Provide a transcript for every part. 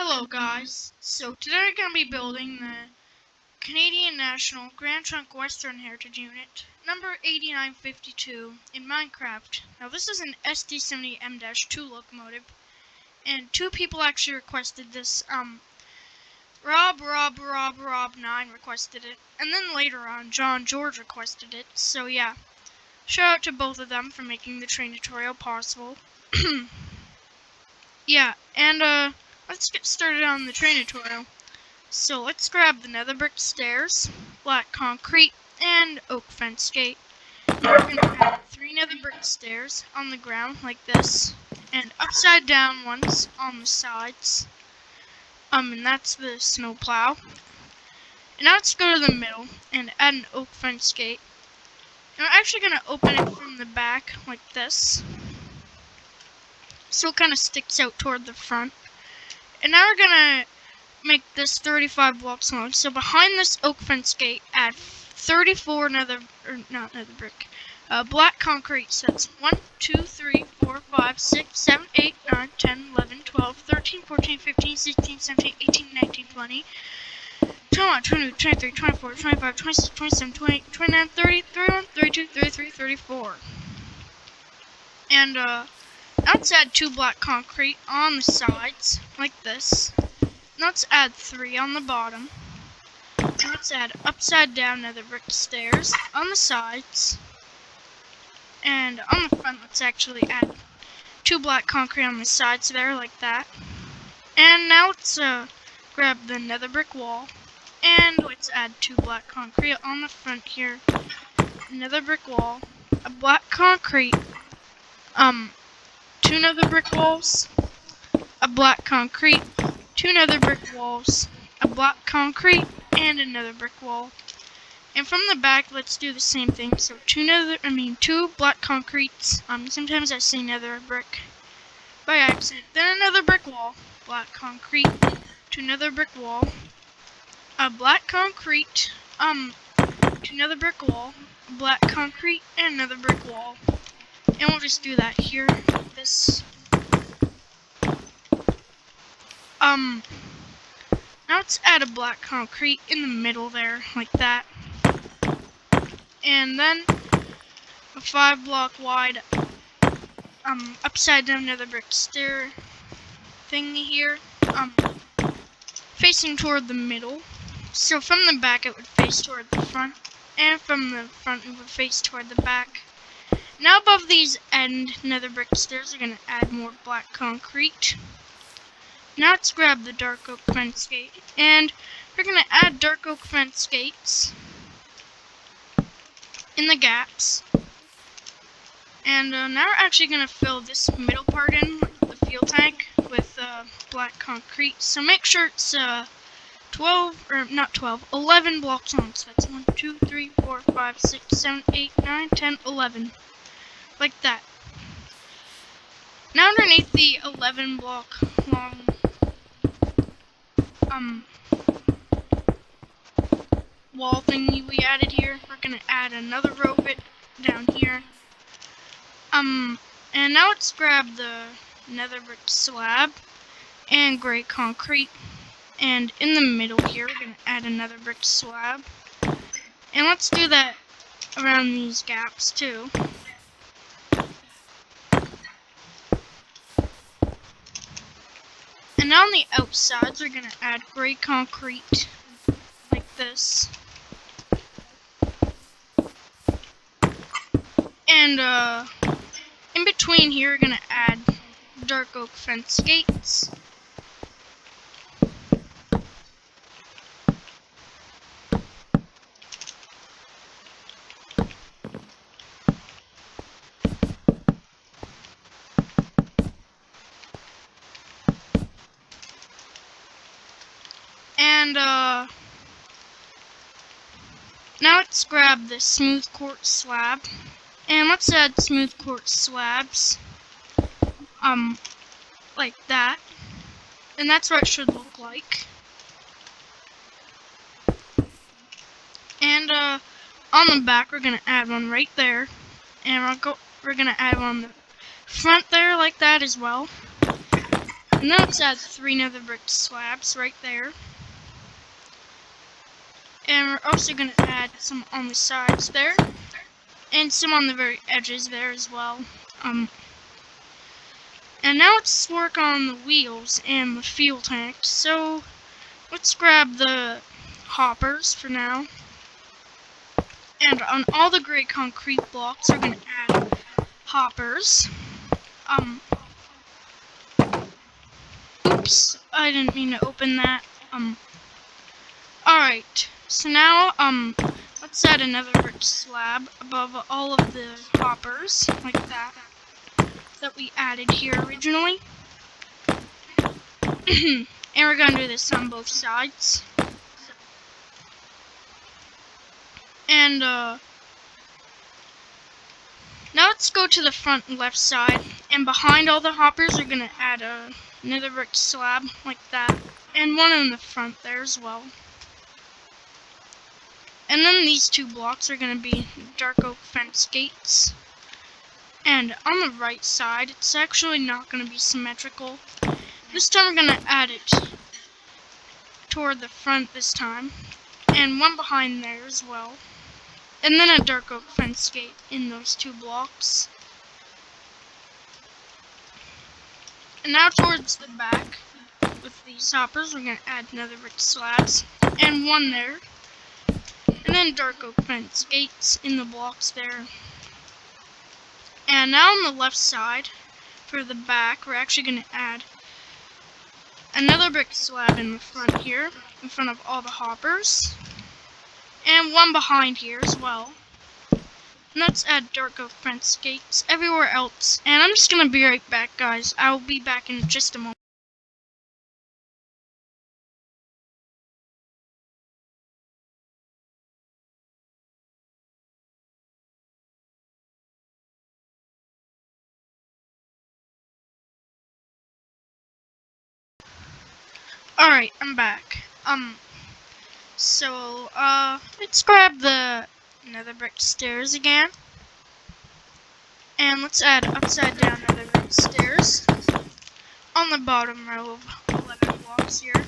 Hello guys, so today we're going to be building the Canadian National Grand Trunk Western Heritage Unit, number 8952 in Minecraft. Now this is an SD70M-2 locomotive, and two people actually requested this. Rob9 requested it, and then later on George requested it, so yeah. Shout out to both of them for making the train tutorial possible. Yeah, and let's get started on the train tutorial. So let's grab the nether brick stairs, black concrete, and oak fence gate. We're going to add 3 nether brick stairs on the ground like this, and upside down ones on the sides. And that's the snow plow. And now let's go to the middle and add an oak fence gate. And we're actually going to open it from the back like this, so it kind of sticks out toward the front. And now we're going to make this 35 blocks long. So behind this oak fence gate, add 34 black concrete. So that's 1, 2, 3, 4, 5, 6, 7, 8, 9, 10, 11, 12, 13, 14, 15, 16, 17, 18, 19, 20, 21, 22, 23, 24, 25, 26, 27, 28, 29, 30, 31, 32, 33, 34. And now let's add 2 black concrete on the sides, like this. Now let's add 3 on the bottom. Now let's add upside down nether brick stairs on the sides. And on the front, let's actually add 2 black concrete on the sides there, like that. And now let's grab the nether brick wall. And let's add 2 black concrete on the front here. Nether brick wall, a black concrete, 2 nether brick walls, a black concrete, 2 nether brick walls, a black concrete, and another brick wall. And from the back, let's do the same thing. So 2 black concretes. Sometimes I say nether brick by accident. Then another brick wall, black concrete, 2 nether brick wall, a black concrete, 2 nether brick wall, a black concrete, and another brick wall. And we'll just do that here. This. Now let's add a black concrete in the middle there, like that. And then a 5 block wide, upside down nether brick stair thingy here, facing toward the middle. So from the back it would face toward the front, and from the front it would face toward the back. Now above these end nether brick stairs, we're going to add more black concrete. Now let's grab the dark oak fence gate, and we're going to add dark oak fence gates in the gaps. And now we're actually going to fill this middle part in, the fuel tank, with black concrete. So make sure it's 11 blocks long. So that's 1, 2, 3, 4, 5, 6, 7, 8, 9, 10, 11. Like that. Now underneath the 11 block long wall thingy we added here, we're gonna add another row of it down here. And now let's grab the nether brick slab and gray concrete, and in the middle here we're gonna add another brick slab, and let's do that around these gaps too. And now on the outsides, we're going to add gray concrete, like this. And in between here, we're going to add dark oak fence gates. And now let's grab the smooth quartz slab, and let's add smooth quartz slabs, like that, and that's what it should look like. And on the back, we're gonna add one right there, and we're gonna add one on the front there, like that as well. And now let's add 3 nether brick slabs right there. And we're also going to add some on the sides there. And some on the very edges there as well. And now let's work on the wheels and the fuel tanks. So let's grab the hoppers for now. And on all the gray concrete blocks, we're going to add hoppers. Oops, I didn't mean to open that. Alright, so now, let's add another brick slab above all of the hoppers, like that we added here originally. And we're gonna do this on both sides. And, now let's go to the front left side, and behind all the hoppers, we're gonna add another brick slab, like that, and one in the front there as well. And then these 2 blocks are going to be dark oak fence gates. And on the right side, it's actually not going to be symmetrical. This time we're going to add it toward the front this time. And one behind there as well. And then a dark oak fence gate in those 2 blocks. And now towards the back, with these hoppers, we're going to add another brick slabs. And one there. And then dark oak fence gates in the blocks there. And now on the left side, for the back, we're actually going to add another brick slab in the front here, in front of all the hoppers. And one behind here as well. And let's add dark oak fence gates everywhere else. And I'm just going to be right back, guys. I'll be back in just a moment. Alright, I'm back. So, let's grab the nether brick stairs again. And let's add upside down nether brick stairs on the bottom row of 11 blocks here,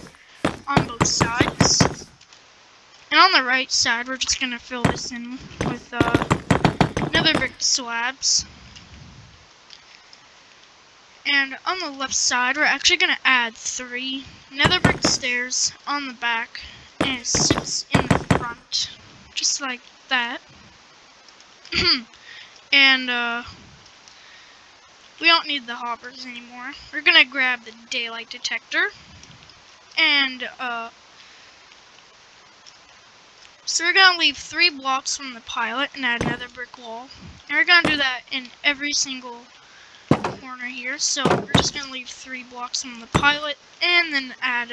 on both sides. And on the right side, we're just gonna fill this in with, nether brick slabs. And on the left side, we're actually going to add 3 nether brick stairs on the back, and it sits in the front, just like that. And, we don't need the hoppers anymore. We're going to grab the daylight detector, and, so we're going to leave 3 blocks from the pilot and add another brick wall. And we're going to do that in every single corner here, so we're just going to leave 3 blocks from the pilot and then add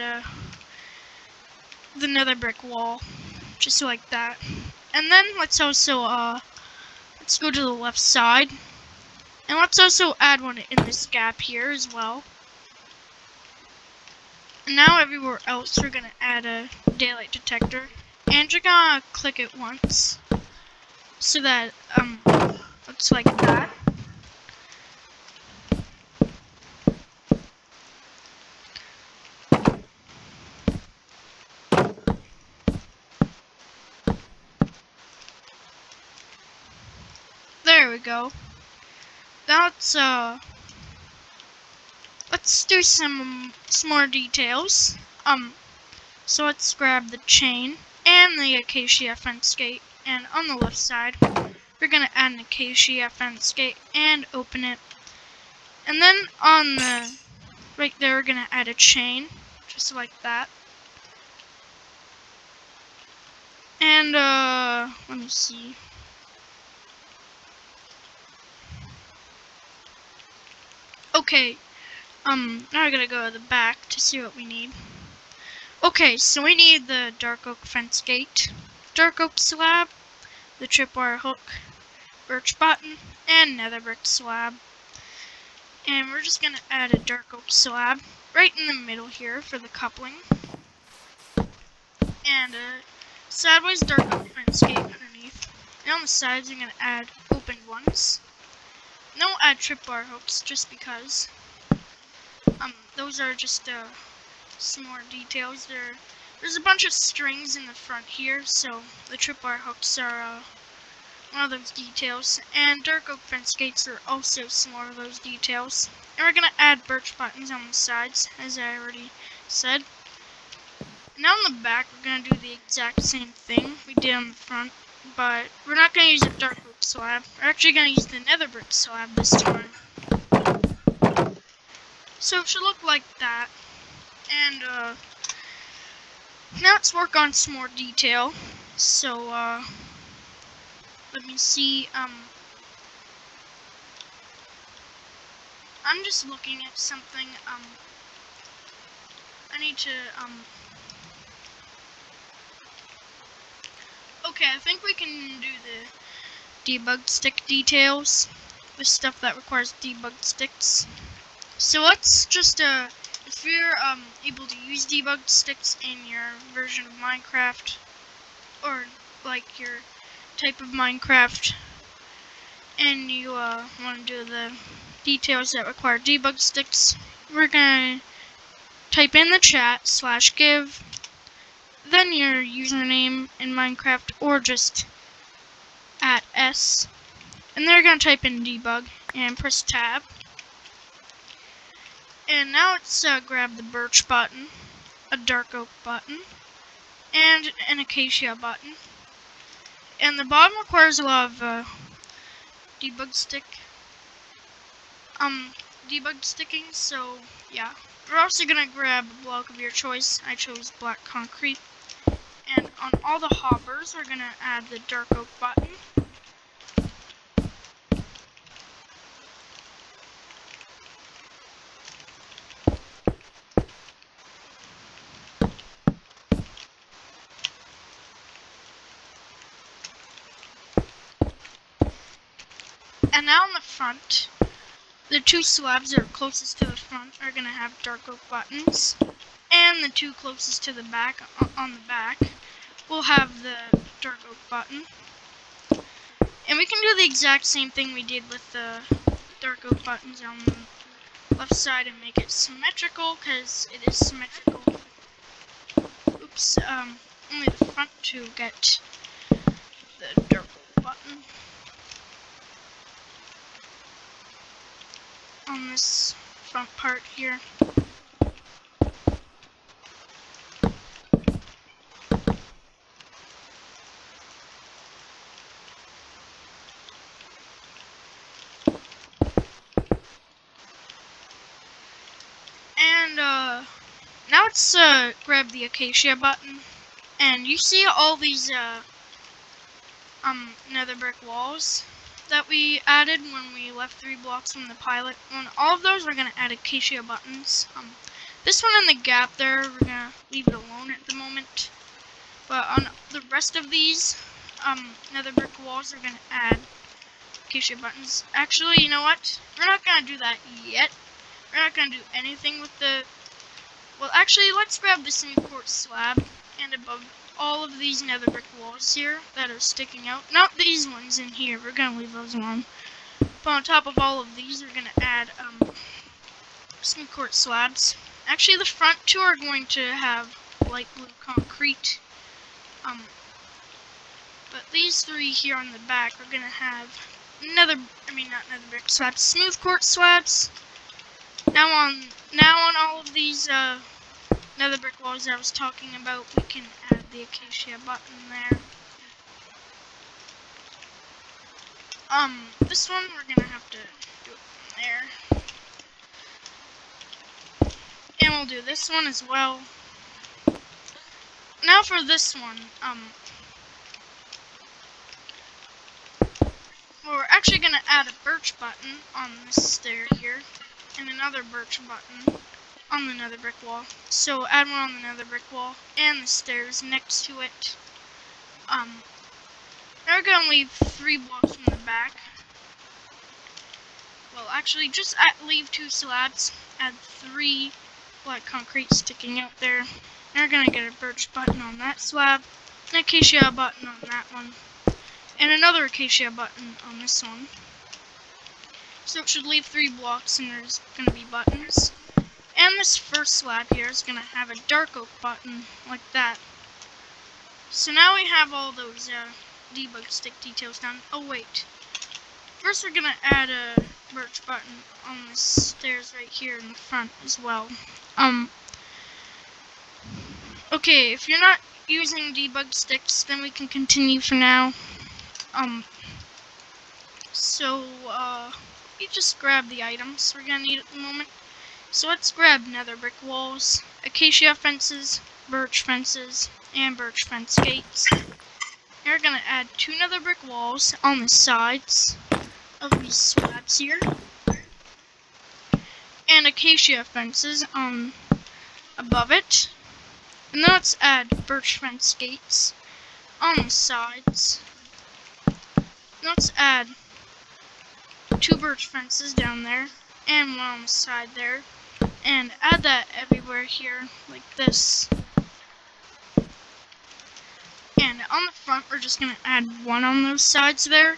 the nether brick wall, just like that. And then let's also let's go to the left side, and let's also add one in this gap here as well. And now everywhere else we're going to add a daylight detector, and you're going to click it once so that looks like that. There we go. Now let's do some more details. So let's grab the chain and the acacia fence gate, and on the left side, we're gonna add an acacia fence gate and open it. And then on the right there, we're gonna add a chain, just like that. And let me see. Okay, now we're gonna go to the back to see what we need. Okay, so we need the dark oak fence gate, dark oak slab, the tripwire hook, birch button, and nether brick slab. And we're just gonna add a dark oak slab right in the middle here for the coupling. And a sideways dark oak fence gate underneath. And on the sides, we're gonna add open ones. And then we'll add tripwire hooks just because. those are just some more details. There's a bunch of strings in the front here, so the tripwire hooks are one of those details. And dark oak fence gates are also some more of those details. And we're gonna add birch buttons on the sides, as I already said. Now on the back, we're gonna do the exact same thing we did on the front, but we're not gonna use a dark oak slab. We're actually gonna use the nether brick slab this time. So it should look like that. And now let's work on some more detail. So let me see. I'm just looking at something. I need to Okay, I think we can do the debug stick details, the stuff that requires debug sticks. So let's just if you're able to use debug sticks in your version of Minecraft, or like your type of Minecraft, and you want to do the details that require debug sticks, we're gonna type in the chat /give, then your username in Minecraft, or just @s, and then you're gonna type in debug and press tab. And now let's grab the birch button, a dark oak button, and an acacia button. And the bottom requires a lot of debug sticking, so yeah. We're also gonna grab a block of your choice. I chose black concrete. And on all the hoppers, we're gonna add the dark oak button. And now on the front, the two slabs that are closest to the front are gonna have dark oak buttons. And the two closest to the back, on the back, will have the dark oak button. And we can do the exact same thing we did with the dark oak buttons on the left side and make it symmetrical, because it is symmetrical. Oops, only the front two get the dark oak button on this front part here. And now let's grab the acacia button, and you see all these nether brick walls that we added when we left 3 blocks from the pilot. On all of those, we're gonna add acacia buttons. This one in the gap there, we're gonna leave it alone at the moment. But on the rest of these nether brick walls, we're gonna add acacia buttons. Actually, you know what? We're not gonna do that yet. We're not gonna do anything with the. Well, actually, let's grab the smooth quartz slab, and above all of these nether brick walls here that are sticking out, not these ones in here, we're gonna leave those alone. But on top of all of these, we're gonna add smooth quartz slabs. Actually, the front two are going to have light blue concrete. But these 3 here on the back are gonna have not nether brick slabs, smooth quartz slabs. Now on all of these nether brick walls that I was talking about, we can add the acacia button there. This one we're gonna have to do it from there. And we'll do this one as well. Now for this one, we're actually gonna add a birch button on this stair here, and another birch button on the nether brick wall. So add one on the nether brick wall and the stairs next to it. Now we're gonna leave 3 blocks from the back. Well, actually, just leave 2 slabs. Add 3 black concrete sticking out there. Now we're gonna get a birch button on that slab, an acacia button on that one, and another acacia button on this one. So it should leave 3 blocks, and there's gonna be buttons. And this first slab here is going to have a dark oak button like that. So now we have all those debug stick details done. Oh wait, first we're going to add a birch button on the stairs right here in the front as well. Okay, if you're not using debug sticks, then we can continue for now. You just grab the items we're gonna need at the moment. So let's grab nether brick walls, acacia fences, birch fences, and birch fence gates. And we're gonna add 2 nether brick walls on the sides of these slabs here, and acacia fences on above it. And then let's add birch fence gates on the sides. Let's add 2 birch fences down there and 1 on the side there, and add that everywhere here like this. And on the front we're just going to add 1 on those sides there,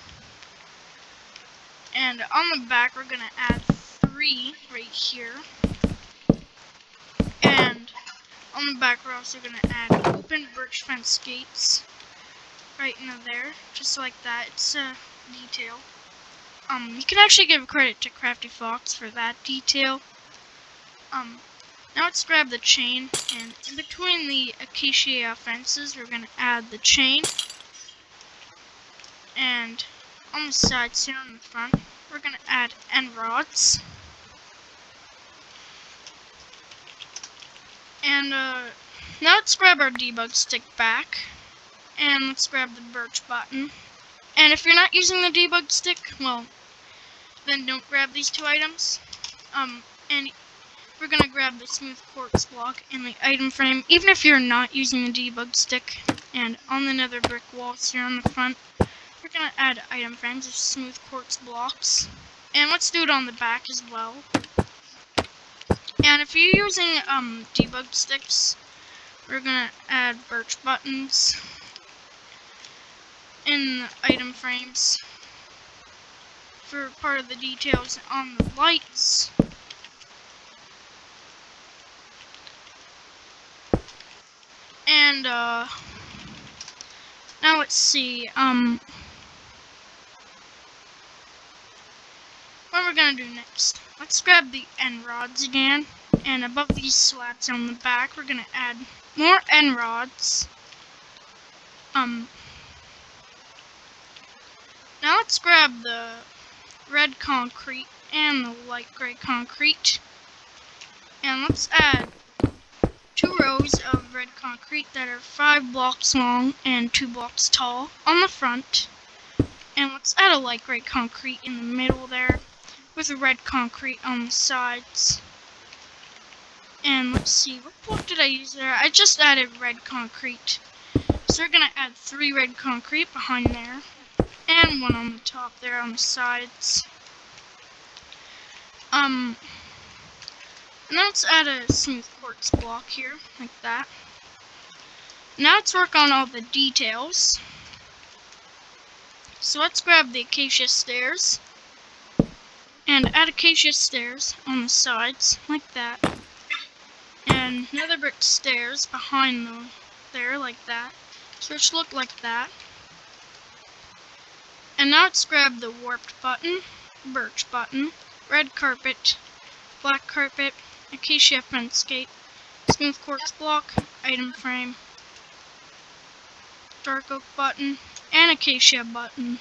and on the back we're going to add 3 right here, and on the back we're also going to add open birch fence gates right into there, just like that. It's a detail. You can actually give credit to Crafty Fox for that detail. Now let's grab the chain, and in between the acacia fences we're going to add the chain, and on the sides here on the front we're going to add end rods. And now let's grab our debug stick back, and let's grab the birch button. And if you're not using the debug stick, well, then don't grab these 2 items. And we're going to grab the smooth quartz block in the item frame, even if you're not using the debug stick. And on the nether brick walls here on the front, we're going to add item frames of smooth quartz blocks. And let's do it on the back as well. And if you're using debug sticks, we're going to add birch buttons in the item frames for part of the details on the lights. And now let's see, what we're gonna do next. Let's grab the end rods again, and above these slats on the back we're gonna add more end rods. Now let's grab the red concrete and the light gray concrete, and let's add 2 rows of red concrete that are 5 blocks long and 2 blocks tall on the front. And let's add a light gray concrete in the middle there with a red concrete on the sides. And let's see, what block did I use there? I just added red concrete. So we're going to add 3 red concrete behind there, and 1 on the top there on the sides. And then let's add a smooth quartz block here, like that. Now let's work on all the details. So let's grab the acacia stairs, and add acacia stairs on the sides, like that. And nether brick stairs behind them there, like that. So it should look like that. And now let's grab the warped button, birch button, red carpet, black carpet, acacia fence gate, smooth quartz block, item frame, dark oak button, and acacia button.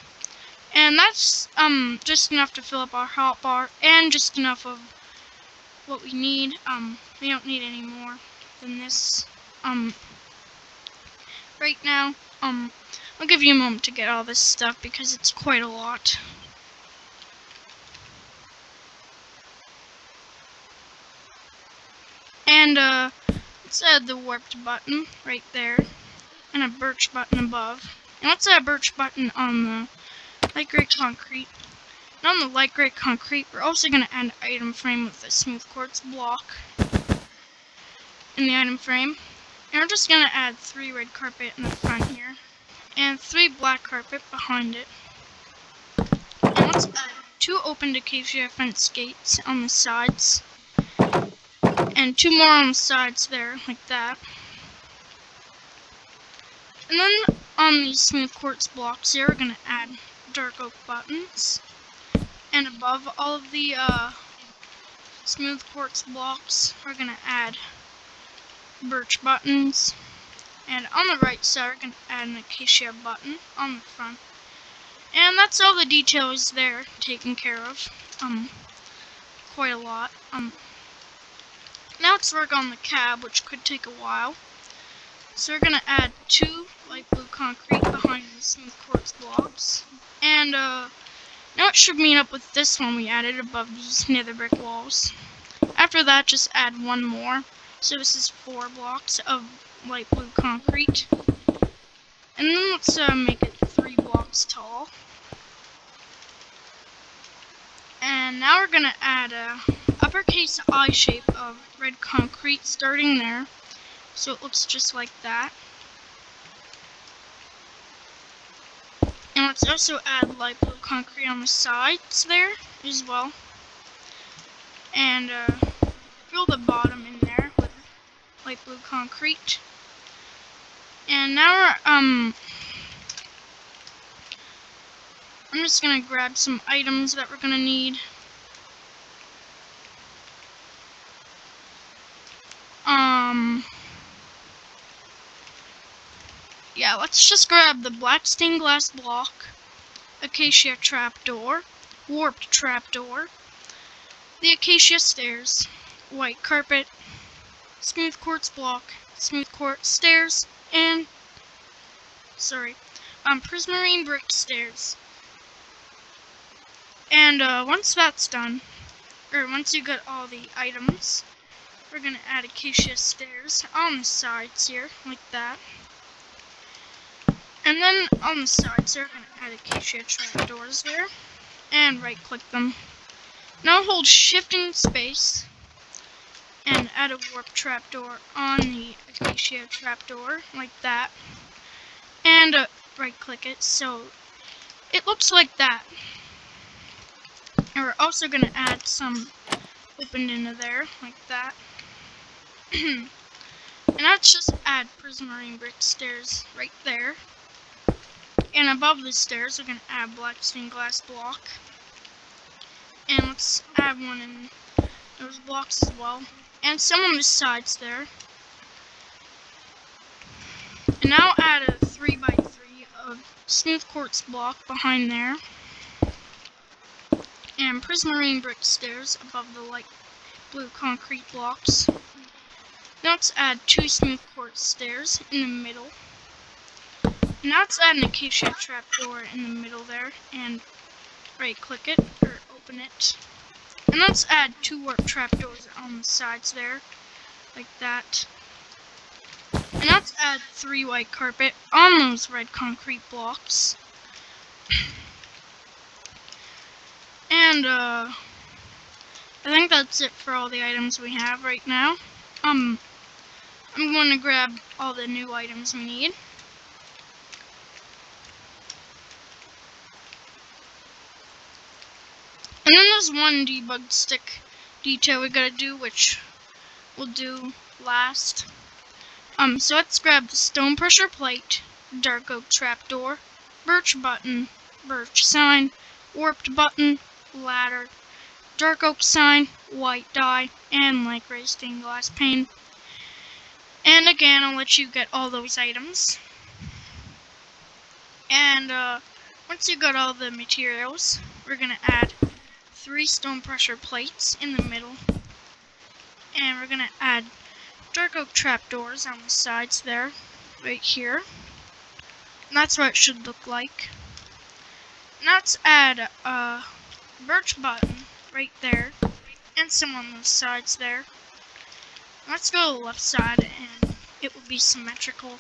And that's just enough to fill up our hotbar, and just enough of what we need. We don't need any more than this right now. I'll give you a moment to get all this stuff because it's quite a lot. And let's add the warped button right there, and a birch button above. And let's add a birch button on the light gray concrete. And on the light gray concrete, we're also going to add an item frame with a smooth quartz block in the item frame. And we're just going to add 3 red carpet in the front here, and 3 black carpet behind it. And let's add 2 open acacia fence gates on the sides. And 2 more on the sides there, like that. And then on these smooth quartz blocks here, we're going to add dark oak buttons. And above all of the smooth quartz blocks, we're going to add birch buttons. And on the right side, we're going to add an acacia button on the front. And that's all the details there taken care of. Quite a lot. Now let's work on the cab, which could take a while. So we're going to add 2 light blue concrete behind the smooth quartz blocks. And now it should meet up with this one we added above these nether brick walls. After that, just add 1 more. So this is 4 blocks of light blue concrete. And then let's make it 3 blocks tall. And now we're going to add a uppercase I shape of red concrete starting there. So it looks just like that. And let's also add light blue concrete on the sides there as well. And fill the bottom in there with light blue concrete. And now I'm just gonna grab some items that we're gonna need. Yeah, let's just grab the black stained glass block, acacia trapdoor, warped trapdoor, the acacia stairs, white carpet, smooth quartz block, smooth quartz stairs, and prismarine brick stairs. And once that's done, or once you get all the items, we're gonna add acacia stairs on the sides here, like that. And then on the sides, we're gonna add acacia trapdoors there, and right-click them. Now hold Shift and Space, and add a warp trapdoor on the acacia trapdoor, like that. And right-click it, so it looks like that. And we're also gonna add some opened into there, like that. And let's just add prismarine brick stairs right there. And above the stairs, we're going to add black stained glass block. And let's add one in those blocks as well. And some on the sides there. And now add a 3x3 of smooth quartz block behind there. And prismarine brick stairs above the light blue concrete blocks. Now let's add 2 smooth quartz stairs in the middle. Now let's add an acacia trapdoor in the middle there, and right-click it, or open it. And let's add 2 warp trapdoors on the sides there, like that. And let's add 3 white carpet on those red concrete blocks. And I think that's it for all the items we have right now. I'm going to grab all the new items we need. And then there's one debug stick detail we gotta do, which we'll do last. So let's grab the stone pressure plate, dark oak trapdoor, birch button, birch sign, warped button, ladder, dark oak sign, white dye, and light gray stained glass pane. And again, I'll let you get all those items. And once you got all the materials, we're gonna add 3 stone pressure plates in the middle, and we're gonna add dark oak trapdoors on the sides there, right here. And that's what it should look like. Now let's add a birch button right there, and some on those sides there. Let's go to the left side, and it will be symmetrical.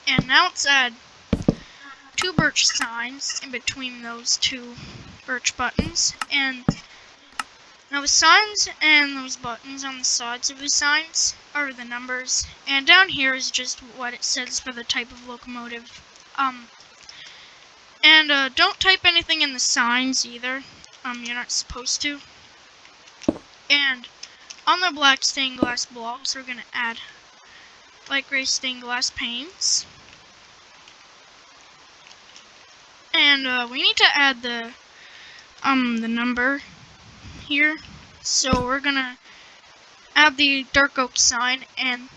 And now let's add 2 birch signs in between those 2 birch buttons, and now the signs and those buttons on the sides of the signs are the numbers, and down here is just what it says for the type of locomotive. And don't type anything in the signs either. You're not supposed to. And On the black stained glass blocks, we're going to add light gray stained glass panes. And we need to add the number here. So we're going to add the dark oak sign, and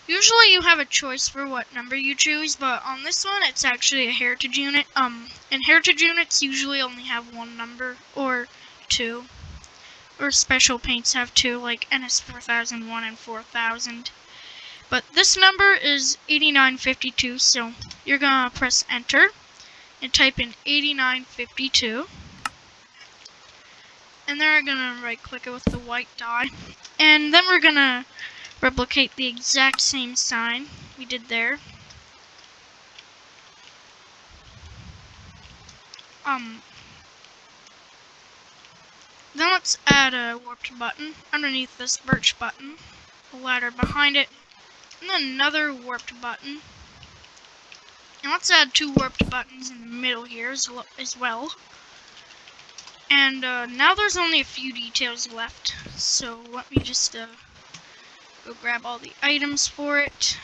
usually you have a choice for what number you choose, but on this one it's actually a heritage unit. And heritage units usually only have one number or two. Or special paints have two, like NS4001 and 4000. But this number is 8952, so you're gonna press enter and type in 8952. And then we're gonna right click it with the white dye. And then we're gonna replicate the exact same sign we did there. Then let's add a warped button underneath this birch button, a ladder behind it, and then another warped button. And let's add two warped buttons in the middle here as well. And now there's only a few details left, so let me just go grab all the items for it.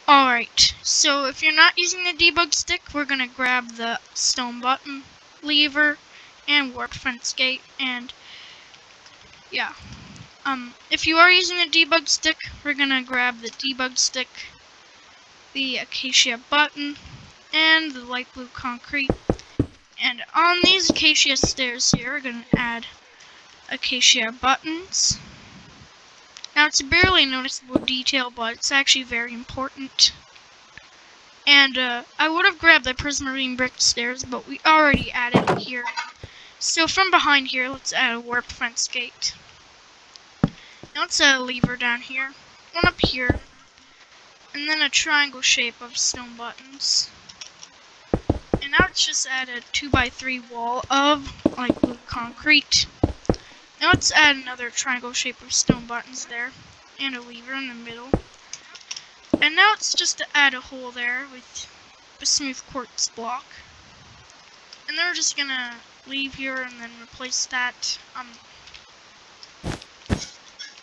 Alright, so if you're not using the debug stick, we're going to grab the stone button, lever, and warp fence gate, and yeah. If you are using the debug stick, we're going to grab the debug stick, the acacia button, and the light blue concrete. And on these acacia stairs here, we're going to add acacia buttons. Now it's a barely noticeable detail, but it's actually very important. And I would have grabbed the prismarine brick stairs, but we already added it here. So from behind here, let's add a warp fence gate. Now let's add a lever down here, one up here, and then a triangle shape of stone buttons. And now let's just add a 2x3 wall of light blue concrete. Now let's add another triangle shape of stone buttons there, and a lever in the middle. And now it's just to add a hole there with a smooth quartz block. And then we're just gonna leave here and then replace that.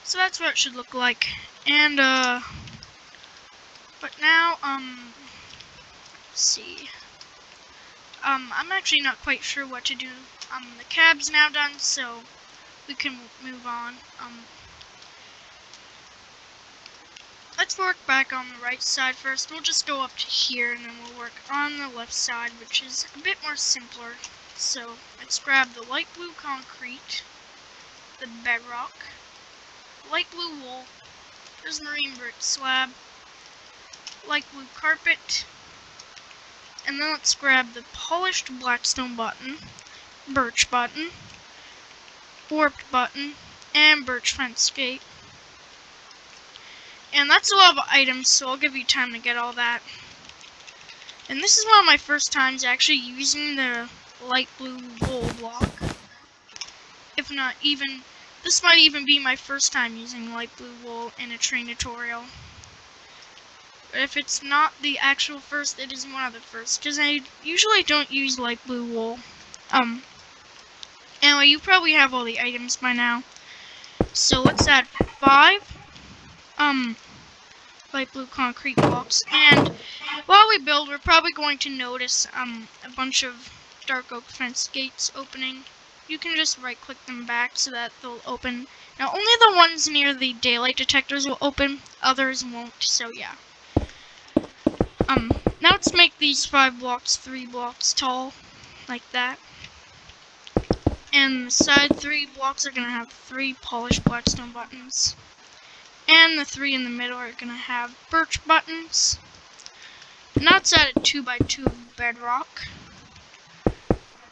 So that's what it should look like. And but now let's see. I'm actually not quite sure what to do. The cab's now done, so we can move on. Let's work back on the right side first. We'll just go up to here and then we'll work on the left side, which is a bit more simpler. So let's grab the light blue concrete, the bedrock, light blue wool, prismarine brick slab, light blue carpet, and then let's grab the polished blackstone button, birch button, warped button, and birch fence gate. And that's a lot of items, so I'll give you time to get all that. And this is one of my first times actually using the light blue wool block. If not even, this might even be my first time using light blue wool in a train tutorial. But if it's not the actual first, it is one of the first, because I usually don't use light blue wool. Anyway, you probably have all the items by now. So let's add 5 light blue concrete blocks, and while we build, we're probably going to notice a bunch of dark oak fence gates opening. You can just right click them back so that they'll open. Now only the ones near the daylight detectors will open, others won't, so yeah. Now let's make these 5 blocks 3 blocks tall, like that. And the side 3 blocks are going to have 3 polished blackstone buttons. And the 3 in the middle are going to have birch buttons. Now let's add a 2x2 bedrock.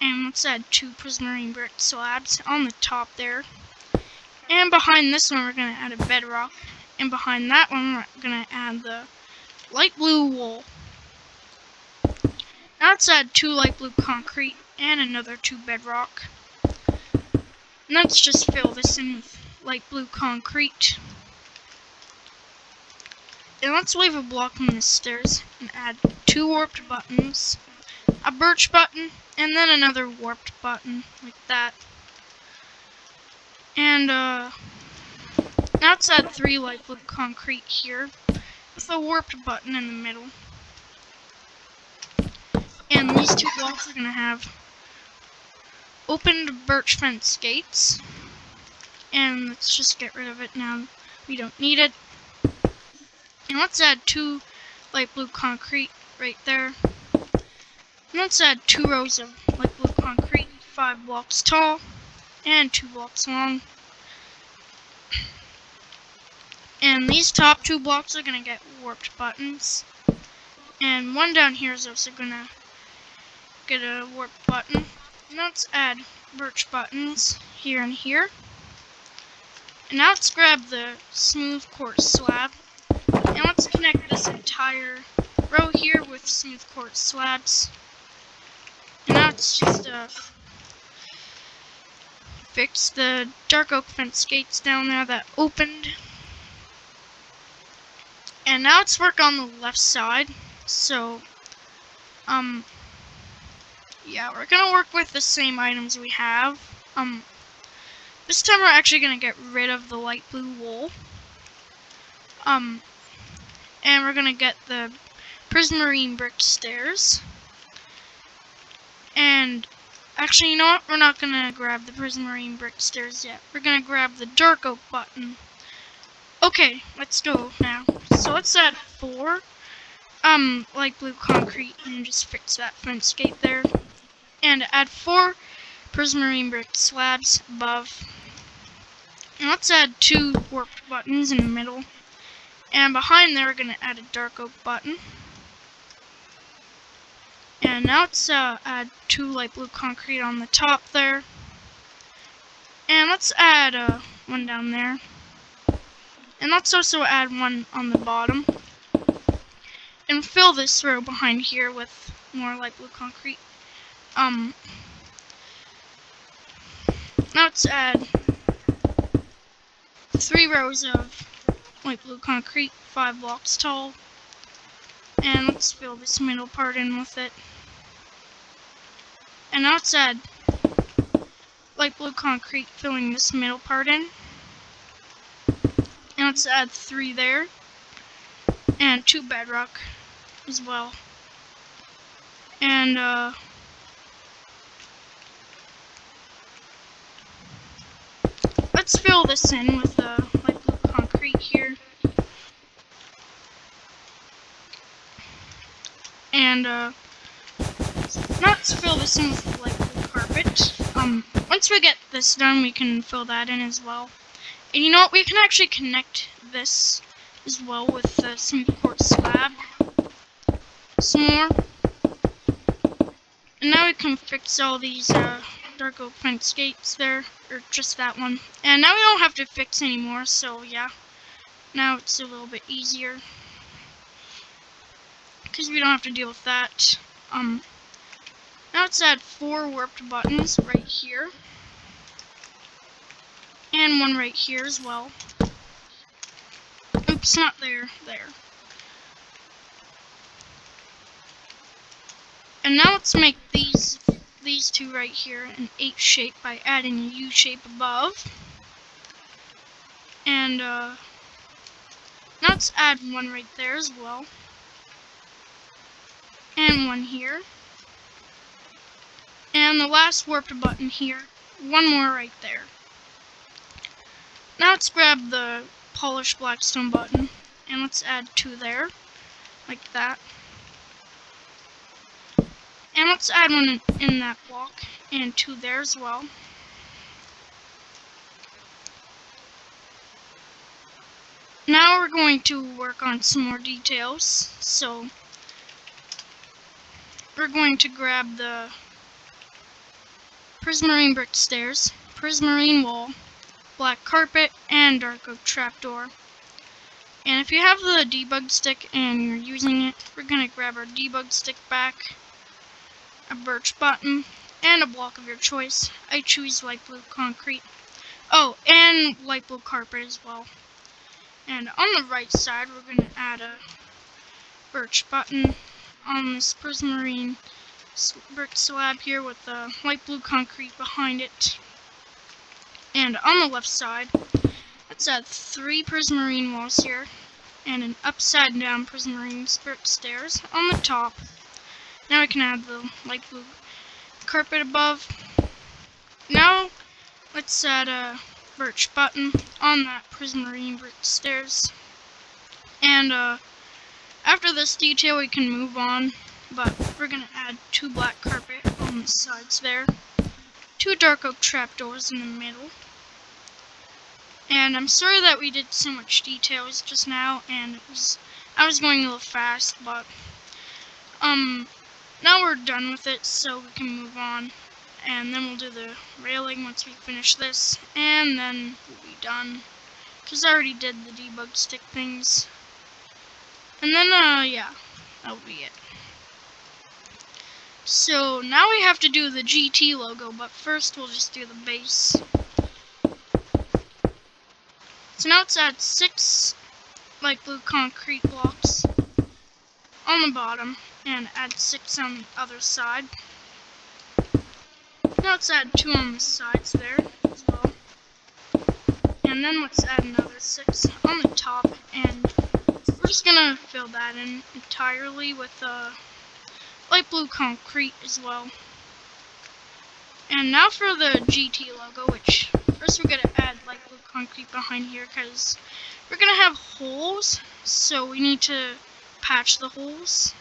And let's add 2 prismarine brick slabs on the top there. And behind this one we're going to add a bedrock. And behind that one we're going to add the light blue wool. Now let's add 2 light blue concrete and another 2 bedrock. And let's just fill this in with light blue concrete. And let's leave a block on the stairs and add 2 warped buttons, a birch button, and then another warped button, like that. And now let's add 3 light blue concrete here, with a warped button in the middle. And these 2 blocks are going to have opened birch fence gates. And let's just get rid of it now. We don't need it. And let's add 2 light blue concrete right there. And let's add 2 rows of light blue concrete, 5 blocks tall and 2 blocks long. And these top 2 blocks are going to get warped buttons. And one down here is also going to get a warped button. And let's add birch buttons here and here. And now let's grab the smooth quartz slab, and let's connect this entire row here with smooth quartz slabs. And now let's just fix the dark oak fence gates down there that opened. And now let's work on the left side. So, yeah, we're gonna work with the same items we have. This time we're actually gonna get rid of the light blue wool. And we're gonna get the prismarine brick stairs. And actually, you know what? We're not gonna grab the prismarine brick stairs yet. We're gonna grab the dark oak button. Okay, let's go now. So let's add 4 light blue concrete and just fix that fence gate there. And add 4 prismarine brick slabs above. And let's add 2 warped buttons in the middle. And behind there, we're going to add a dark oak button. And now let's add 2 light blue concrete on the top there. And let's add 1 down there. And let's also add 1 on the bottom. And fill this row behind here with more light blue concrete. Now let's add 3 rows of light blue concrete, 5 blocks tall. And let's fill this middle part in with it. And now let's add light blue concrete filling this middle part in. And let's add 3 there. And 2 bedrock as well. And let's fill this in with light blue concrete here. And now let's fill this in with light blue carpet. Once we get this done, we can fill that in as well. And you know what? We can actually connect this as well with the smooth quartz slab some more. And now we can fix all these dark oak fence gates there, or just that one. And now we don't have to fix anymore, so yeah. Now it's a little bit easier, because we don't have to deal with that. Now let's add 4 warped buttons right here. And 1 right here as well. Oops, not there, there. And now let's make these 2 right here an 8 shape by adding a U shape above. And now let's add 1 right there as well. And 1 here. And the last warped button here. 1 more right there. Now let's grab the polished blackstone button. And let's add 2 there. Like that. And let's add 1 in that block. And 2 there as well. Now we're going to work on some more details. So we're going to grab the prismarine brick stairs, prismarine wall, black carpet, and dark oak trapdoor. And if you have the debug stick and you're using it, we're going to grab our debug stick back, a birch button, and a block of your choice. I choose light blue concrete. Oh, and light blue carpet as well. And on the right side, we're going to add a birch button on this prismarine brick slab here with the light blue concrete behind it. And on the left side, let's add 3 prismarine walls here, and an upside down prismarine brick stairs on the top. Now we can add the light blue carpet above. Now let's add a birch button on that prismarine brick stairs. And after this detail we can move on, but we're going to add 2 black carpet on the sides there, 2 dark oak trapdoors in the middle. And I'm sorry that we did so much details just now, and I was going a little fast, but now we're done with it, so we can move on. And then we'll do the railing once we finish this, and then we'll be done. Because I already did the debug stick things. And then, yeah, that'll be it. So now we have to do the GT logo, but first we'll just do the base. So now let's add 6 light blue concrete blocks on the bottom, and add 6 on the other side. Now let's add 2 on the sides there as well. And then let's add another 6 on the top, and we're just gonna fill that in entirely with light blue concrete as well. And now for the GT logo, which first we're gonna add light blue concrete behind here because we're gonna have holes, so we need to patch the holes.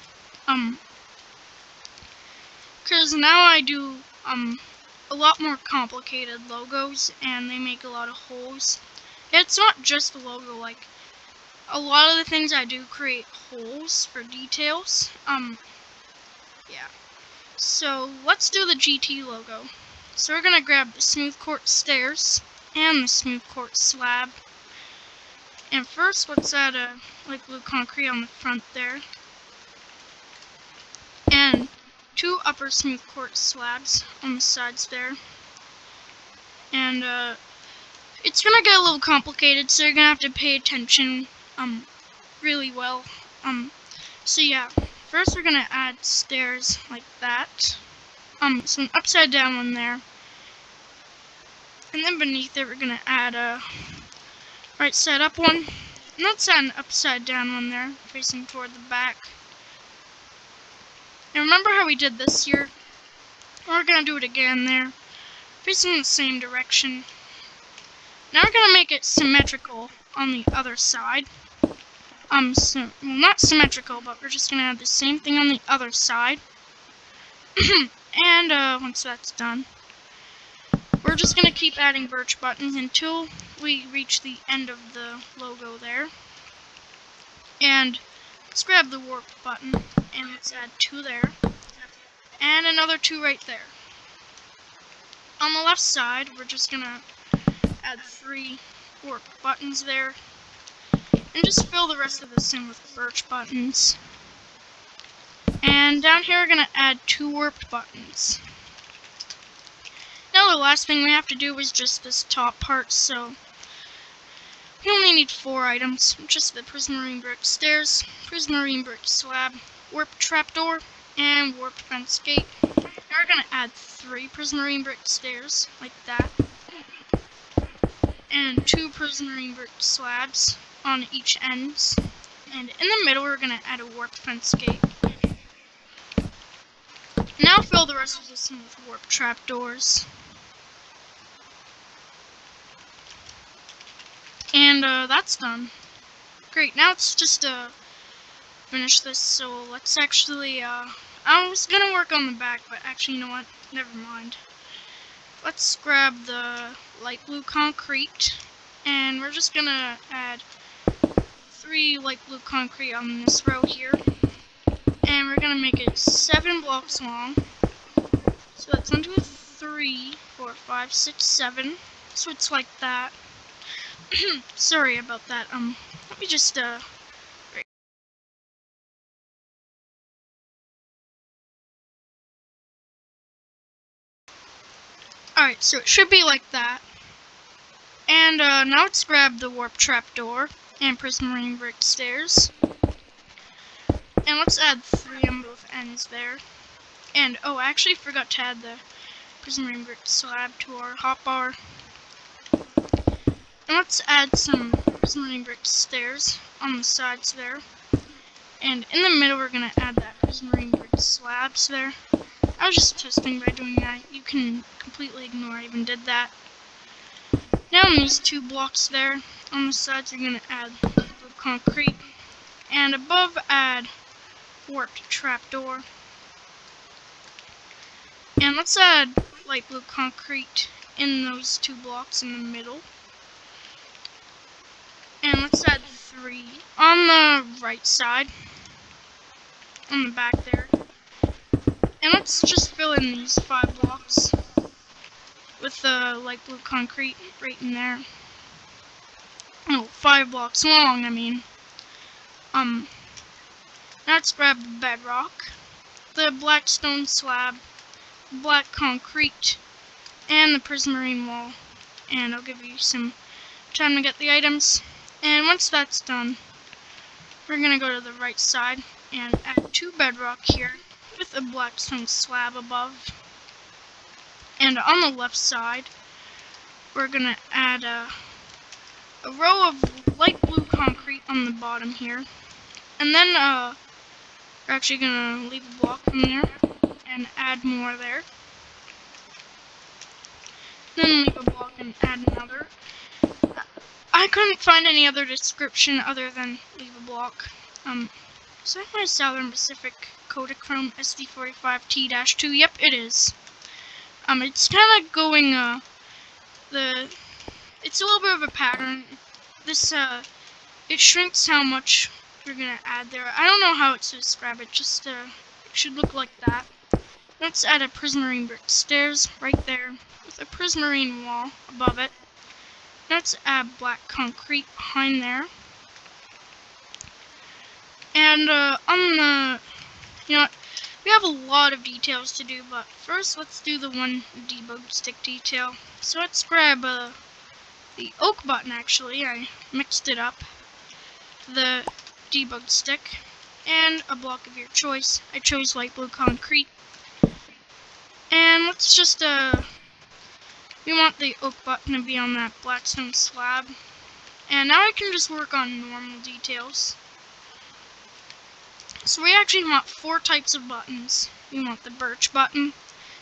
Because now I do a lot more complicated logos, and they make a lot of holes. It's not just the logo, like a lot of the things I do create holes for details. Yeah. So let's do the GT logo. So we're gonna grab the smooth quartz stairs and the smooth quartz slab. And first let's add a light blue concrete on the front there. And 2 upper smooth quartz slabs on the sides there. And it's gonna get a little complicated, so you're gonna have to pay attention really well. So yeah, first we're gonna add stairs like that. So an upside down one there. And then beneath it we're gonna add a right side up one. And let's add an upside down one there, facing toward the back. And remember how we did this here? We're gonna do it again there, facing the same direction. Now we're gonna make it symmetrical on the other side. Well, not symmetrical, but we're just gonna add the same thing on the other side. And once that's done, we're just gonna keep adding birch buttons until we reach the end of the logo there. And let's grab the warp button, and let's add 2 there, and another 2 right there. On the left side, we're just gonna add 3 warp buttons there, and just fill the rest of this in with birch buttons. And down here we're gonna add 2 warped buttons. Now the last thing we have to do is just this top part, so we only need 4 items, just the prismarine brick stairs, prismarine brick slab, warped trapdoor, and warped fence gate. Now we're gonna add 3 prismarine brick stairs, like that, and 2 prismarine brick slabs on each ends, and in the middle we're gonna add a warped fence gate. Now fill the rest of this in with warped trapdoors. And that's done. Great, now it's just finish this, so let's actually, I was gonna work on the back, but actually, you know what, never mind. Let's grab the light blue concrete, and we're just gonna add 3 light blue concrete on this row here, and we're gonna make it 7 blocks long. So that's 1, 2, 3, 4, 5, 6, 7. So it's like that. Sorry about that. Let me just Alright, so it should be like that. And now let's grab the warp trapdoor and prismarine brick stairs. And let's add 3 on both ends there. And oh, I actually forgot to add the prismarine brick slab to our hotbar. And let's add some prismarine brick stairs on the sides there. And in the middle, we're gonna add that prismarine brick slabs there. I was just testing by doing that. You can completely ignore I even did that. Now on these two blocks there, on the sides, you're gonna add blue concrete. And above, add warped trapdoor. And let's add light blue concrete in those two blocks in the middle. And let's add 3 on the right side, on the back there. And let's just fill in these 5 blocks with the light blue concrete right in there. Oh, 5 blocks long, I mean. Now let's grab the bedrock, the black stone slab, black concrete, and the prismarine wall. And I'll give you some time to get the items. And once that's done, we're gonna go to the right side and add 2 bedrock here with a black stone slab above. And on the left side, we're gonna add a row of light blue concrete on the bottom here. And then we're actually gonna leave a block from there and add more there. Then leave a block and add another. I couldn't find any other description other than leave a block. Is that my Southern Pacific Kodachrome SD45T-2? Yep, it is. It's kind of going, it's a little bit of a pattern. This, it shrinks how much you're gonna add there. I don't know how to describe it, just, it should look like that. Let's add a prismarine brick stairs right there with a prismarine wall above it. Let's add black concrete behind there. And, on the, you know what, we have a lot of details to do, but first let's do the one debug stick detail. So let's grab, the oak button actually, I mixed it up. The debug stick, and a block of your choice. I chose light blue concrete. And let's just, we want the oak button to be on that blackstone slab. And now I can just work on normal details. So we actually want 4 types of buttons. We want the birch button,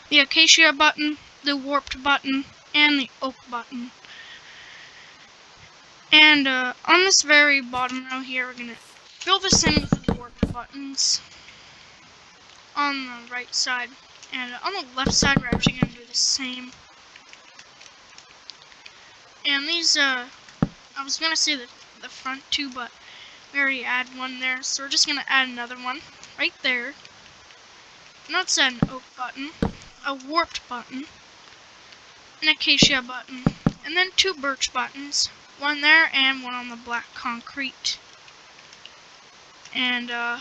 the acacia button, the warped button, and the oak button. And on this very bottom row here, we're going to fill this in with the warped buttons on the right side. And on the left side, we're actually going to do the same. And these, I was going to say the front two, but we already added one there. So we're just going to add another one right there. And let's add an oak button, a warped button, an acacia button, and then 2 birch buttons. One there and one on the black concrete. And on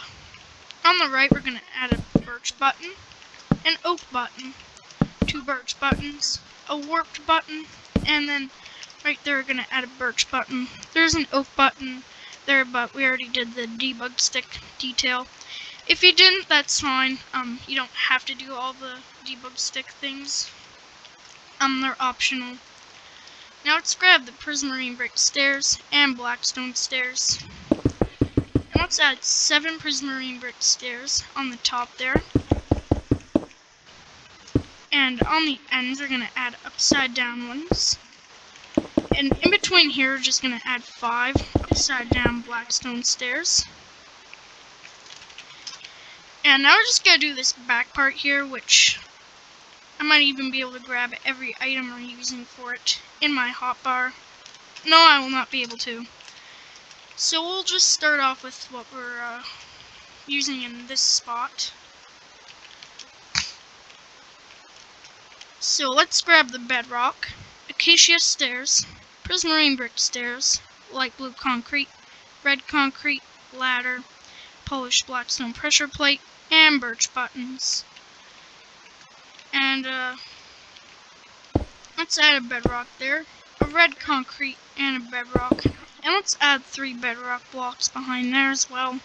the right, we're going to add a birch button, an oak button, 2 birch buttons, a warped button, and then right there, we're going to add a birch button. There's an oak button there, but we already did the debug stick detail. If you didn't, that's fine. You don't have to do all the debug stick things. They're optional. Now let's grab the prismarine brick stairs and blackstone stairs. And let's add 7 prismarine brick stairs on the top there. And on the ends, we're going to add upside down ones. And in between here, we're just going to add 5 upside down blackstone stairs. And now we're just going to do this back part here, which I might even be able to grab every item we're using for it in my hotbar. No, I will not be able to. So we'll just start off with what we're using in this spot. So let's grab the bedrock, acacia stairs, prismarine brick stairs, light blue concrete, red concrete, ladder, polished blackstone pressure plate, and birch buttons. And let's add a bedrock there, a red concrete, and a bedrock. And let's add 3 bedrock blocks behind there as well.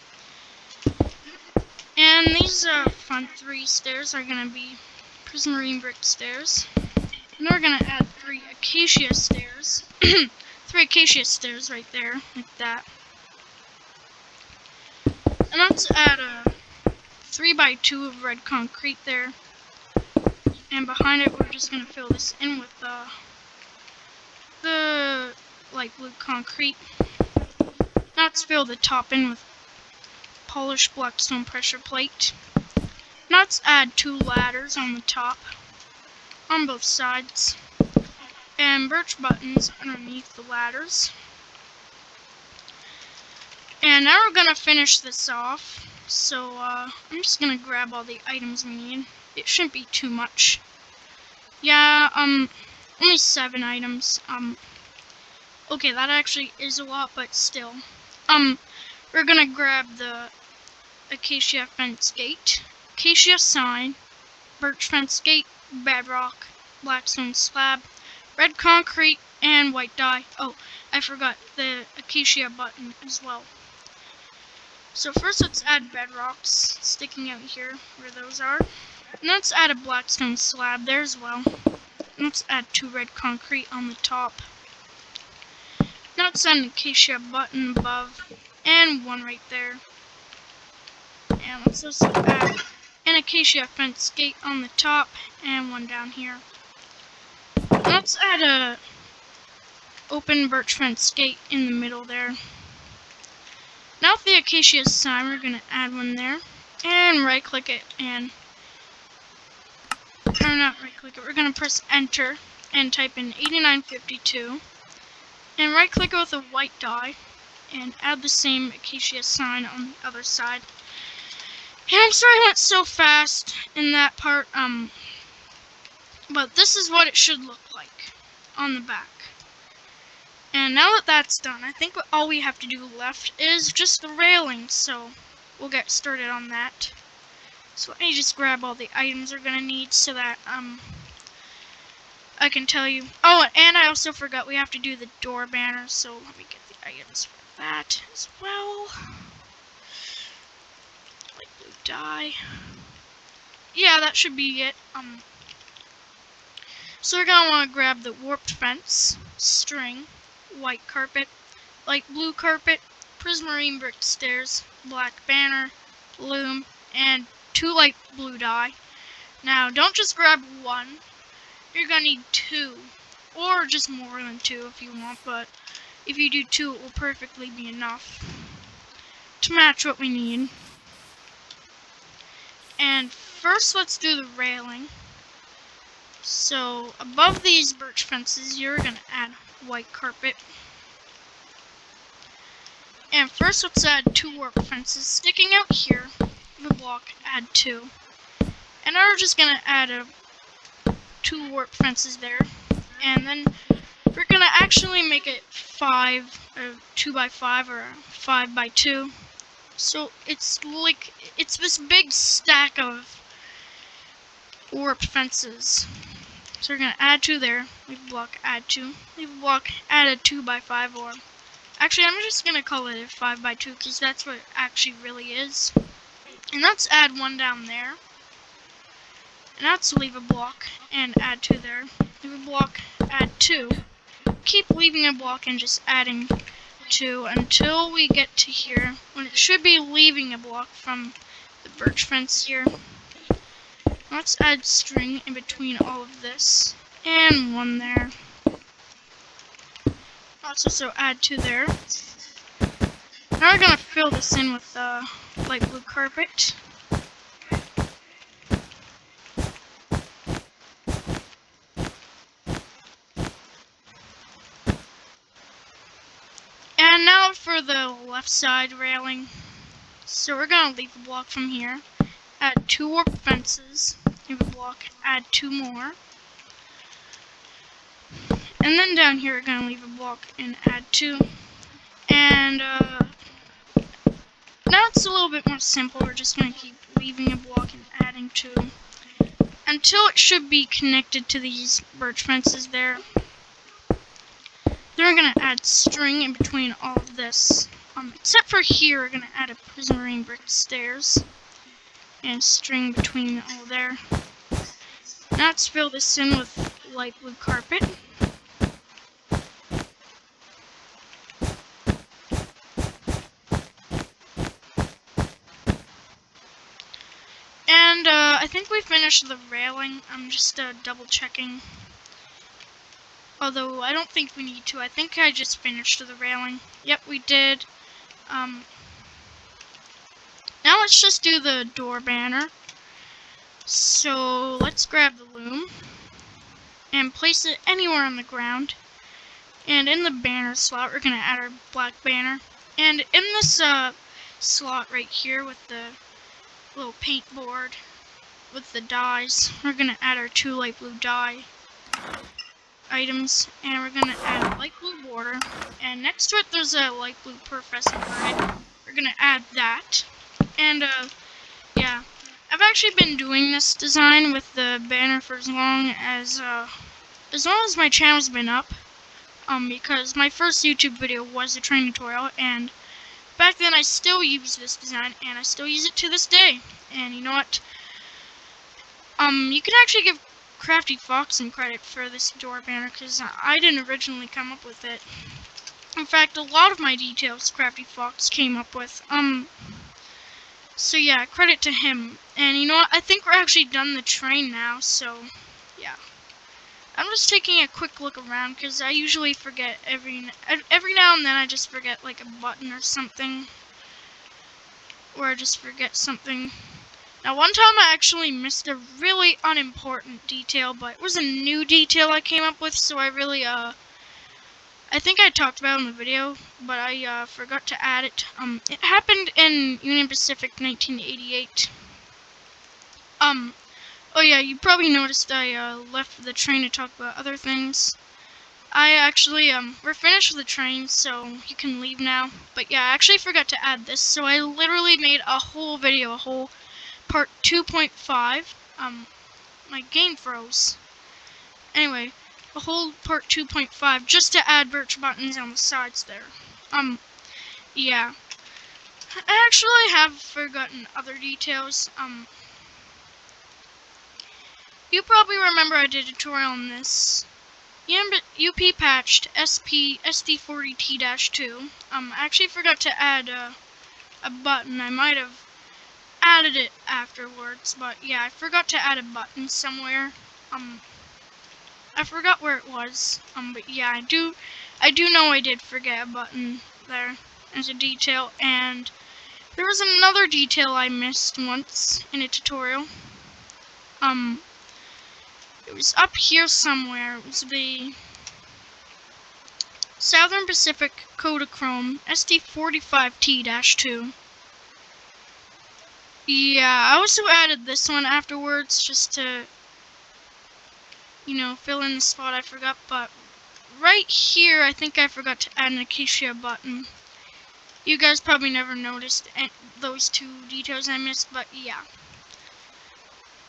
And these front 3 stairs are going to be prismarine brick stairs. And we're going to add 3 acacia stairs. 3 acacia stairs right there, like that. And let's add a 3x2 of red concrete there. And behind it, we're just going to fill this in with the light blue concrete. Now let's fill the top in with polished blackstone pressure plate. Now let's add 2 ladders on the top, on both sides, and birch buttons underneath the ladders. And now we're gonna finish this off. So I'm just gonna grab all the items we need. It shouldn't be too much. Yeah, only 7 items. Okay, that actually is a lot, but still. We're gonna grab the acacia fence gate, acacia sign, birch fence gate, bedrock, blackstone slab, red concrete, and white dye. Oh, I forgot the acacia button as well. So first let's add bedrocks sticking out here where those are. And let's add a blackstone slab there as well. And let's add 2 red concrete on the top. Now let's add an acacia button above and 1 right there. And let's also add an acacia fence gate on the top and 1 down here. And let's add a open birch fence gate in the middle there. Now with the acacia sign, we're going to add 1 there. And right click it and, or not right click it, we're going to press enter and type in 8952. And right click it with a white dye and add the same acacia sign on the other side. And I'm sorry I went so fast in that part, but this is what it should look like on the back. And now that that's done, I think all we have to do left is just the railing, so we'll get started on that. So let me just grab all the items we're gonna need so that I can tell you. Oh, and I also forgot we have to do the door banner, so let me get the items for that as well. Light blue dye. Yeah, that should be it. So we're gonna want to grab the warped fence, string, white carpet, light blue carpet, prismarine brick stairs, black banner, loom, and 2 light blue dye. Now, don't just grab 1. You're gonna need 2, or just more than 2 if you want, but if you do 2, it will perfectly be enough to match what we need. And first, let's do the railing. So, above these birch fences, you're gonna add white carpet. And first, let's add 2 warp fences sticking out here. The block, add 2. And now we're just gonna add 2 warp fences there. And then we're gonna actually make it 2x5 or 5x2. So it's like, it's this big stack of warp fences. So we're gonna add 2 there, leave a block, add 2, leave a block, add a 2x5, or actually I'm just gonna call it a 5x2 because that's what it actually really is. And let's add 1 down there. And let's leave a block and add 2 there. Leave a block, add 2. Keep leaving a block and just adding 2 until we get to here, when it should be leaving a block from the birch fence here. Let's add string in between all of this, and 1 there. Let's also add 2 there. Now we're going to fill this in with light blue carpet. And now for the left side railing. So we're going to leave a block from here. Add 2 warp fences, leave a block, add 2 more. And then down here we're going to leave a block and add 2. And now it's a little bit more simple. We're just going to keep leaving a block and adding 2. Until it should be connected to these birch fences there. Then we're going to add string in between all of this. Except for here, we're going to add a prismarine brick stairs. and string between all there. Now let's fill this in with light blue carpet. And I think we finished the railing. I'm just double checking. Although I don't think we need to. I think I just finished the railing. Yep, we did. Now let's just do the door banner. So let's grab the loom and place it anywhere on the ground. And in the banner slot, we're going to add our black banner. And in this slot right here with the little paint board with the dyes, we're going to add our 2 light blue dye items. And we're going to add a light blue border. And next to it, there's a light blue purfescent grid. We're going to add that. And yeah, I've actually been doing this design with the banner for as long as my channel's been up. Because my first YouTube video was a training tutorial, and back then I still used this design, and I still use it to this day. And you know what? You can actually give Crafty Fox some credit for this door banner, because I didn't originally come up with it. In fact, a lot of my details Crafty Fox came up with. So yeah, credit to him. And you know what? I think we're actually done the train now, so yeah. I'm just taking a quick look around because I usually forget every now and then. I just forget like a button or something, or I just forget something. Now, one time I actually missed a really unimportant detail, but it was a new detail I came up with, so I really I think I talked about it in the video, but I forgot to add it. It happened in Union Pacific 1988. Oh yeah, you probably noticed I left the train to talk about other things. I actually, we're finished with the train, so you can leave now. But yeah, I actually forgot to add this, so I literally made a whole video, a whole part 2.5. My game froze. Anyway, a whole part 2.5 just to add birch buttons on the sides there. Yeah. I actually have forgotten other details. You probably remember I did a tutorial on this. UP patched SD40T-2. I actually forgot to add a button. I might have added it afterwards, but yeah, I forgot to add a button somewhere. I forgot where it was. But yeah, I do know I did forget a button there as a detail, and there was another detail I missed once in a tutorial. It was up here somewhere. It was the Southern Pacific Kodachrome SD45T-2. Yeah, I also added this one afterwards just to, you know, fill in the spot I forgot, but right here I think I forgot to add an acacia button. You guys probably never noticed those 2 details I missed, but yeah.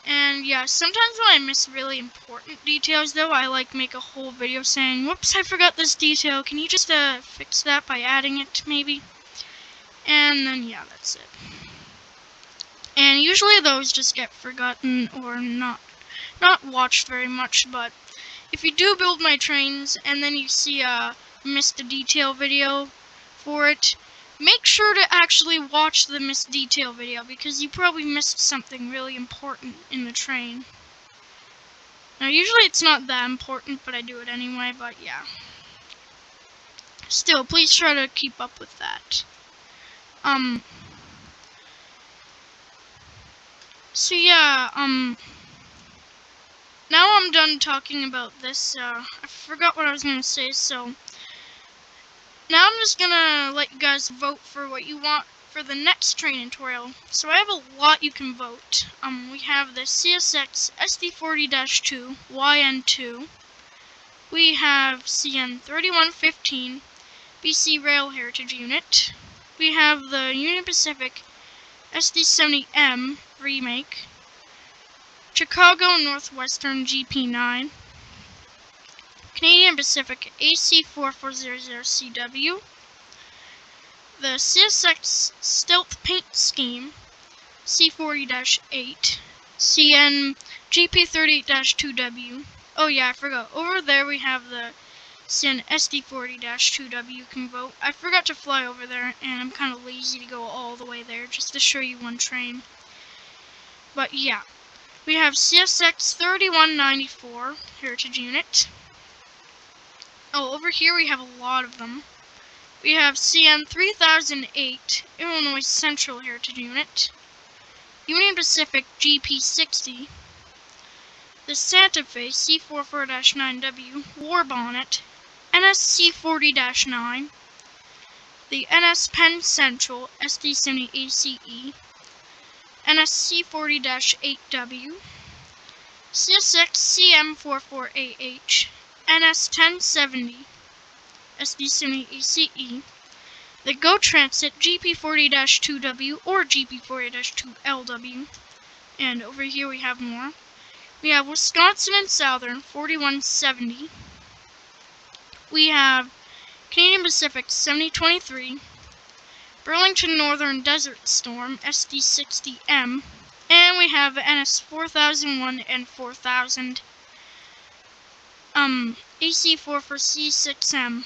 And yeah, sometimes when I miss really important details though, I like make a whole video saying, whoops, I forgot this detail, can you just fix that by adding it maybe? And then yeah, that's it. And usually those just get forgotten or not watched very much, but if you do build my trains and then you see a missed a detail video for it, make sure to actually watch the missed detail video, because you probably missed something really important in the train. Now, usually it's not that important, but I do it anyway, but yeah. Still, please try to keep up with that. So yeah, now I'm done talking about this. I forgot what I was gonna say, so now I'm just gonna let you guys vote for what you want for the next training tutorial. So I have a lot you can vote. We have the CSX SD40-2 YN2. We have CN3115 BC Rail Heritage Unit. We have the Union Pacific SD70M remake. Chicago Northwestern GP9. Canadian Pacific AC4400CW. The CSX Stealth Paint Scheme. C40-8, CN GP38-2W. Oh yeah, I forgot. Over there we have the CN SD40-2W. You can vote. I forgot to fly over there, and I'm kind of lazy to go all the way there just to show you one train. But yeah, we have CSX3194 Heritage Unit. Oh, over here we have a lot of them. We have CN3008 Illinois Central Heritage Unit. Union Pacific GP60, the Santa Fe C44-9W War Bonnet, NSC40-9, the NS Penn Central SD70ACE, NSC40-8W, CSX CM44AH, NS1070 SD70ACE, the Go Transit GP40-2W or GP40-2LW, and over here we have more. We have Wisconsin and Southern 4170. We have Canadian Pacific 7023, Burlington Northern Desert Storm SD60M, and we have NS 4001 and 4000. AC4 for C6M.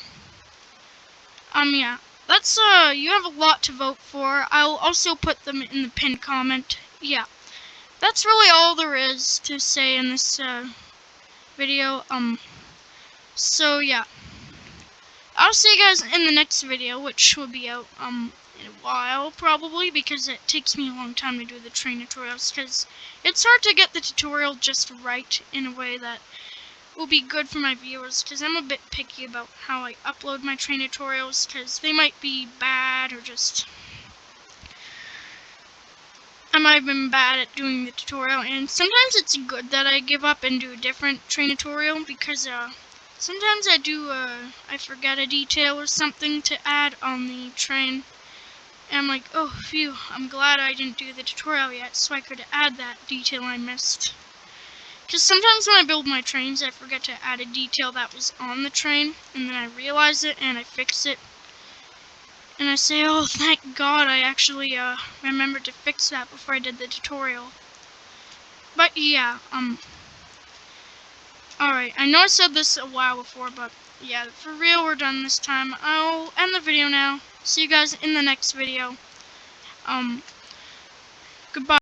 Yeah. That's you have a lot to vote for. I'll also put them in the pinned comment. Yeah. That's really all there is to say in this video. So yeah. I'll see you guys in the next video, which will be out in a while probably, because it takes me a long time to do the train tutorials, because it's hard to get the tutorial just right in a way that will be good for my viewers, because I'm a bit picky about how I upload my train tutorials, because they might be bad or just I might have been bad at doing the tutorial, and sometimes it's good that I give up and do a different train tutorial, because sometimes I forget a detail or something to add on the train, and I'm like, oh phew, I'm glad I didn't do the tutorial yet so I could add that detail I missed. Because sometimes when I build my trains, I forget to add a detail that was on the train, and then I realize it, and I fix it. And I say, oh, thank God I actually remembered to fix that before I did the tutorial. But yeah, alright, I know I said this a while before, but yeah, for real, we're done this time. I'll end the video now. See you guys in the next video. Goodbye.